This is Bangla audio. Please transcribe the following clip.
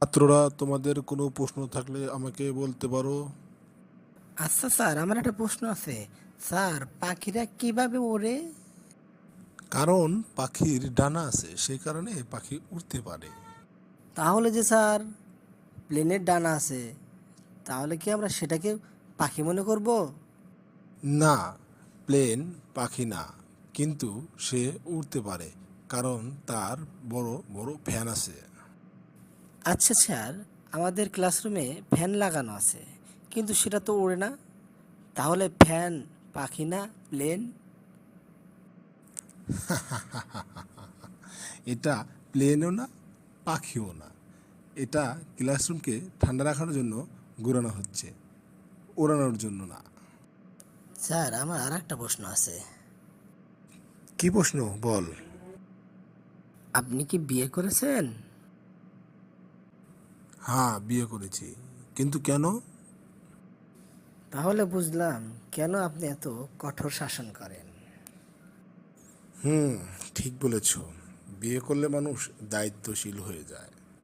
ছাত্ররা, তোমাদের কোনো প্রশ্ন থাকলে আমাকে বলতে পারো। আচ্ছা স্যার, আমার একটা প্রশ্ন আছে। স্যার, পাখিরা কিভাবে ওড়ে? কারণ পাখির ডানা আছে, সেই কারণে পাখি উড়তে পারে। তাহলে যে স্যার প্লেনের ডানা আছে, তাহলে কি আমরা সেটাকে পাখি মনে করব? না, প্লেন পাখি না, কিন্তু সে উড়তে পারে কারণ তার বড় বড় ফ্যান আছে। আচ্ছা স্যার, আমাদের ক্লাসরুমে ফ্যান লাগানো আছে, কিন্তু সেটা তো ওড়ে না। তাহলে ফ্যান পাখি না, প্লেন? এটা প্লেনও না, পাখিও না। এটা ক্লাসরুমকে ঠান্ডা রাখার জন্য ঘোরানো হচ্ছে, ওড়ানোর জন্য না। স্যার, আমার আর একটা প্রশ্ন আছে। কি প্রশ্ন বল। আপনি কি বিয়ে করেছেন? হ্যাঁ, বিয়ে করেছি। কিন্তু কেন? তাহলে বুঝলাম কেন আপনি এত কঠোর শাসন করেন। হুম, ঠিক বলেছ। বিয়ে করলে মানুষ দায়িত্বশীল হয়ে যায়।